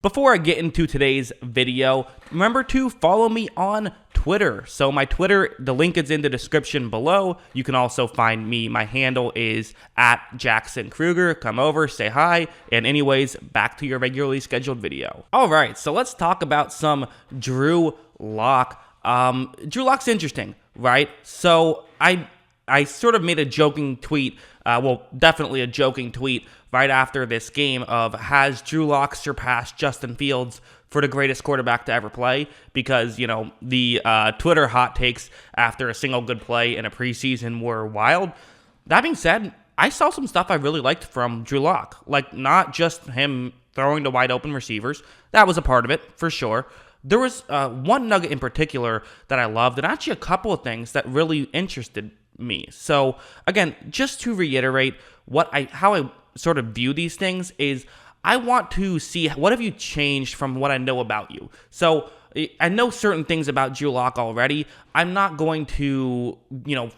Before I get into today's video, remember to follow me on Twitter. So my Twitter, the link is in the description below. You can also find me. My handle is @JacksonKruger. Come over, say hi, and anyways, back to your regularly scheduled video. All right, so let's talk about some Drew Lock. Drew Lock's interesting, right? So I sort of made a joking tweet, definitely a joking tweet right after this game of, has Drew Lock surpassed Justin Fields for the greatest quarterback to ever play? Because, you know, the Twitter hot takes after a single good play in a preseason were wild. That being said, I saw some stuff I really liked from Drew Lock. Like, not just him throwing to wide open receivers. That was a part of it, for sure. There was one nugget in particular that I loved, and actually a couple of things that really interested me. So again, just to reiterate how I sort of view these things is, I want to see what have you changed from what I know about you. So I know certain things about Drew Lock already. I'm not going to,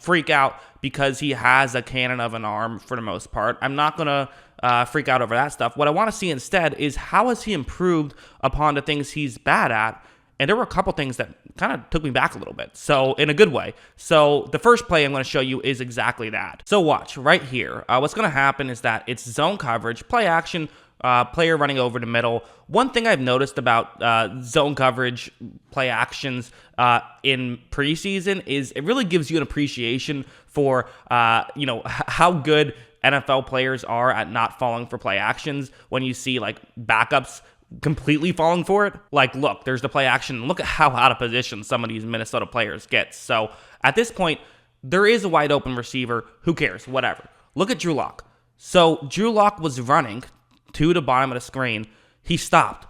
freak out because he has a cannon of an arm for the most part. I'm not going to freak out over that stuff. What I want to see instead is, how has he improved upon the things he's bad at? And there were a couple things that kind of took me back a little bit, so in a good way. So the first play I'm going to show you is exactly that. So watch right here. What's going to happen is that it's zone coverage, play action, player running over the middle. One thing I've noticed about zone coverage, play actions in preseason is it really gives you an appreciation for how good NFL players are at not falling for play actions. When you see like backups completely falling for it, like, look, there's the play action. Look at how out of position some of these Minnesota players get. So at this point, there is a wide open receiver. Who cares? Whatever. Look at Drew Lock. So Drew Lock was running to the bottom of the screen. He stopped.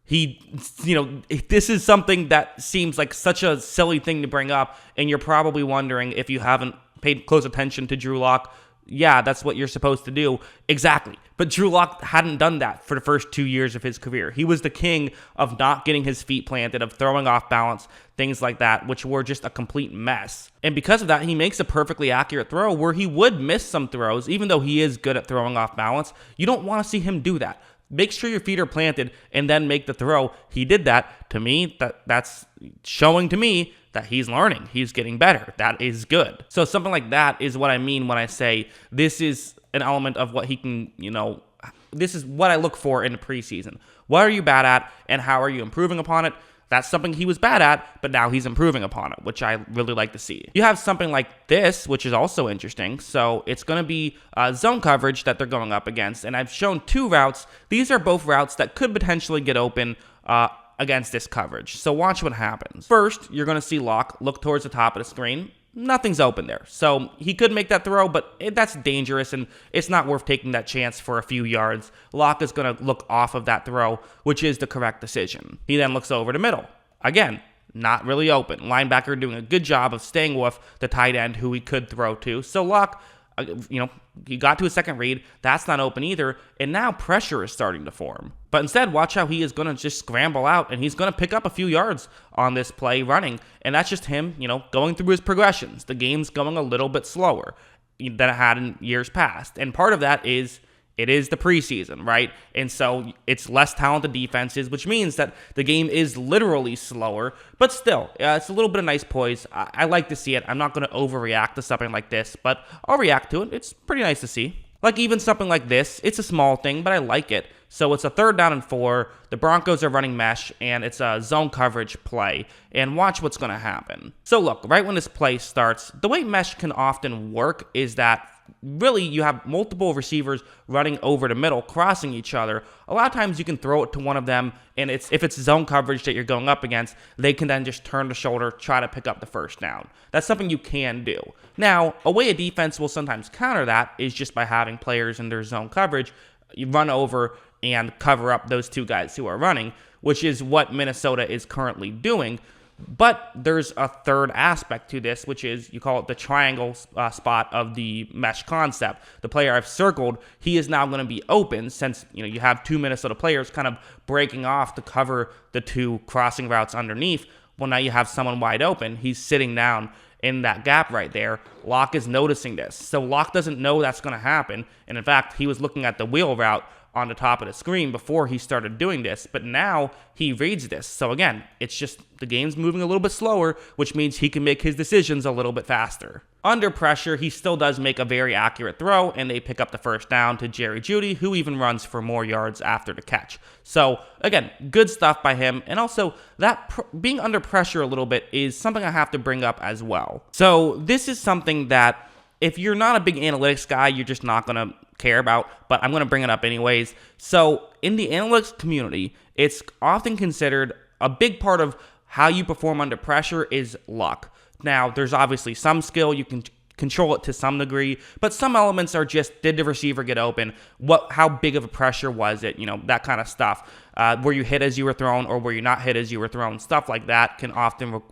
This is something that seems like such a silly thing to bring up, and you're probably wondering, if you haven't paid close attention to Drew Lock, yeah, that's what you're supposed to do. Exactly. But Drew Lock hadn't done that for the first 2 years of his career. He was the king of not getting his feet planted, of throwing off balance, things like that, which were just a complete mess. And because of that, he makes a perfectly accurate throw where he would miss some throws, even though he is good at throwing off balance. You don't want to see him do that. Make sure your feet are planted and then make the throw. He did that. To me, that's showing to me that he's learning. He's getting better. That is good. So something like that is what I mean when I say this is an element of what he can, this is what I look for in the preseason. What are you bad at, and how are you improving upon it? That's something he was bad at, but now he's improving upon it, which I really like to see. You have something like this, which is also interesting. So it's going to be zone coverage that they're going up against, and I've shown two routes. These are both routes that could potentially get open against this coverage. So watch what happens. First, you're going to see Lock look towards the top of the screen. Nothing's open there. So he could make that throw, but that's dangerous, and it's not worth taking that chance for a few yards. Lock is going to look off of that throw, which is the correct decision. He then looks over the middle. Again, not really open. Linebacker doing a good job of staying with the tight end who he could throw to. So Lock, he got to a second read. That's not open either. And now pressure is starting to form. But instead, watch how he is going to just scramble out, and he's going to pick up a few yards on this play running. And that's just him, going through his progressions. The game's going a little bit slower than it had in years past. And part of that is, it is the preseason, right? And so it's less talented defenses, which means that the game is literally slower. But still, it's a little bit of nice poise. I like to see it. I'm not going to overreact to something like this, but I'll react to it. It's pretty nice to see. Like even something like this, it's a small thing, but I like it. So it's a 3rd down and 4. The Broncos are running mesh, and it's a zone coverage play. And watch what's going to happen. So look, right when this play starts, the way mesh can often work is that really you have multiple receivers running over the middle, crossing each other. A lot of times you can throw it to one of them, and if it's zone coverage that you're going up against, they can then just turn the shoulder, try to pick up the first down. That's something you can do. Now, a way a defense will sometimes counter that is just by having players in their zone coverage, you run over and cover up those two guys who are running, which is what Minnesota is currently doing. But there's a third aspect to this, which is, you call it the triangle spot of the mesh concept. The player I've circled, he is now going to be open since you have two Minnesota players kind of breaking off to cover the two crossing routes underneath. Well, now you have someone wide open. He's sitting down in that gap right there. Lock is noticing this. So Lock doesn't know that's going to happen. And in fact, he was looking at the wheel route on the top of the screen before he started doing this, but now he reads this. So again, it's just the game's moving a little bit slower, which means he can make his decisions a little bit faster. Under pressure, he still does make a very accurate throw, and they pick up the first down to Jerry Jeudy, who even runs for more yards after the catch. So again, good stuff by him. And also, that being under pressure a little bit is something I have to bring up as well. So this is something that if you're not a big analytics guy, you're just not going to care about, but I'm going to bring it up anyways. So in the analytics community, it's often considered a big part of how you perform under pressure is luck. Now, there's obviously some skill, you can control it to some degree, but some elements are just, did the receiver get open? How big of a pressure was it? That kind of stuff. Were you hit as you were thrown, or were you not hit as you were thrown? Stuff like that can often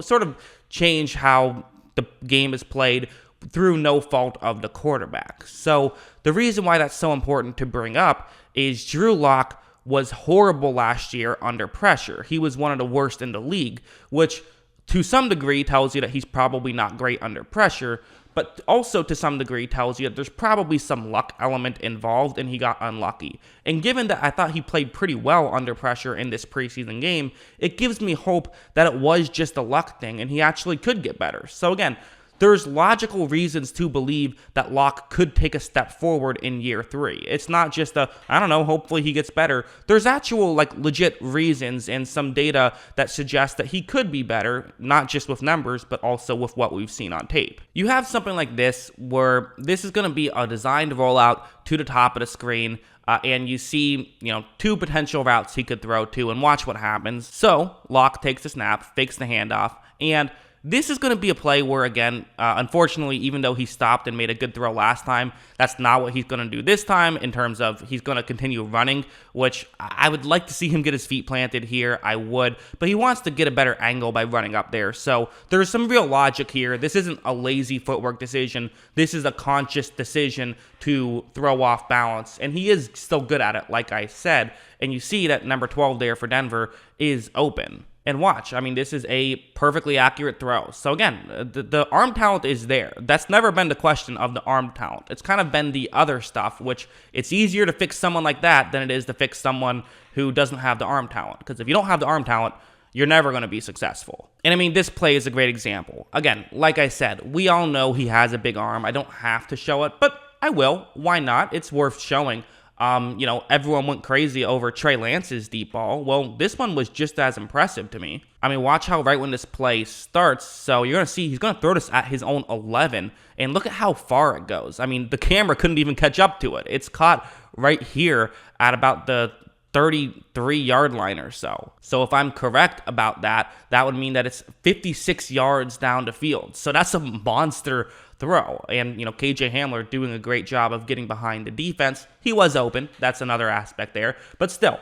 sort of change how the game is played through no fault of the quarterback. So the reason why that's so important to bring up is Drew Lock was horrible last year under pressure. He was one of the worst in the league, which to some degree tells you that he's probably not great under pressure, but also to some degree tells you that there's probably some luck element involved and he got unlucky. And given that I thought he played pretty well under pressure in this preseason game, it gives me hope that it was just a luck thing and he actually could get better. So again, there's logical reasons to believe that Locke could take a step forward in year 3. It's not just hopefully he gets better. There's actual, legit reasons and some data that suggest that he could be better, not just with numbers, but also with what we've seen on tape. You have something like this, where this is going to be a designed rollout to the top of the screen, and you see, 2 potential routes he could throw to, and watch what happens. So, Locke takes the snap, fakes the handoff, and this is going to be a play where, again, unfortunately, even though he stopped and made a good throw last time, that's not what he's going to do this time in terms of he's going to continue running, which I would like to see him get his feet planted here. I would, but he wants to get a better angle by running up there. So there's some real logic here. This isn't a lazy footwork decision. This is a conscious decision to throw off balance, and he is still good at it, like I said. And you see that number 12 there for Denver is open. And watch, this is a perfectly accurate throw. So again, the arm talent is there. That's never been the question of the arm talent. It's kind of been the other stuff, which it's easier to fix someone like that than it is to fix someone who doesn't have the arm talent. Because if you don't have the arm talent, you're never going to be successful. And this play is a great example. Again, like I said, we all know he has a big arm. I don't have to show it, but I will. Why not? It's worth showing. Everyone went crazy over Trey Lance's deep ball. Well, this one was just as impressive to me. Watch how right when this play starts. So you're going to see he's going to throw this at his own 11. And look at how far it goes. The camera couldn't even catch up to it. It's caught right here at about the 33-yard line or so. So if I'm correct about that, that would mean that it's 56 yards down the field. So that's a monster throw. And, KJ Hamler doing a great job of getting behind the defense. He was open. That's another aspect there. But still,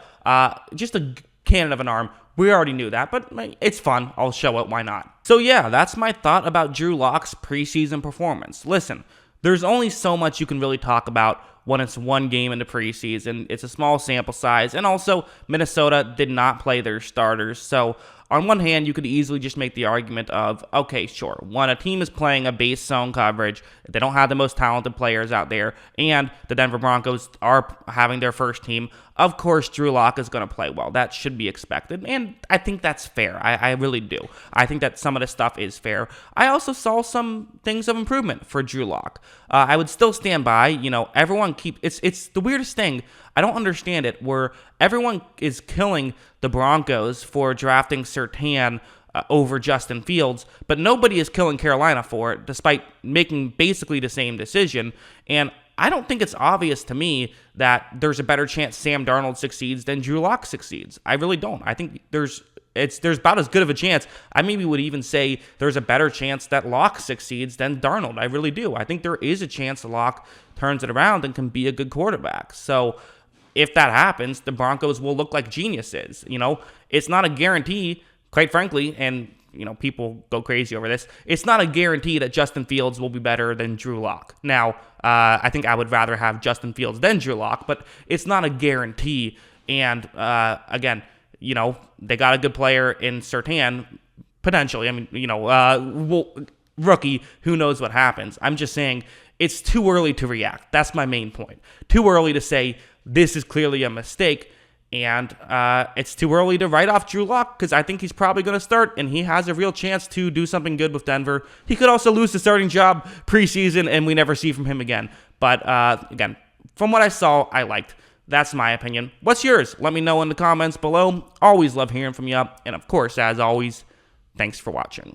just a cannon of an arm. We already knew that, but it's fun. I'll show it. Why not? So yeah, that's my thought about Drew Lock's preseason performance. Listen, there's only so much you can really talk about when it's one game in the preseason. It's a small sample size, and also Minnesota did not play their starters. So on one hand, you could easily just make the argument of, okay, sure, when a team is playing a base zone coverage, they don't have the most talented players out there, and the Denver Broncos are having their first team, of course Drew Lock is going to play well. That should be expected, and I think that's fair. I really do. I think that some of the stuff is fair. I also saw some things of improvement for Drew Lock. I would still stand by, everyone it's the weirdest thing. I don't understand it, where everyone is killing the Broncos for drafting Surtain over Justin Fields, but nobody is killing Carolina for it, despite making basically the same decision. And I don't think it's obvious to me that there's a better chance Sam Darnold succeeds than Drew Lock succeeds. I really don't. I think there's about as good of a chance. I maybe would even say there's a better chance that Lock succeeds than Darnold. I really do. I think there is a chance Lock turns it around and can be a good quarterback. So if that happens, the Broncos will look like geniuses. It's not a guarantee, quite frankly, and people go crazy over this. It's not a guarantee that Justin Fields will be better than Drew Lock. Now, I think I would rather have Justin Fields than Drew Lock, but it's not a guarantee. And again, they got a good player in Surtain, potentially. Rookie, who knows what happens. I'm just saying it's too early to react. That's my main point. Too early to say this is clearly a mistake. And it's too early to write off Drew Lock because I think he's probably going to start, and he has a real chance to do something good with Denver. He could also lose the starting job preseason, and we never see from him again. But again, from what I saw, I liked. That's my opinion. What's yours? Let me know in the comments below. Always love hearing from you. And of course, as always, thanks for watching.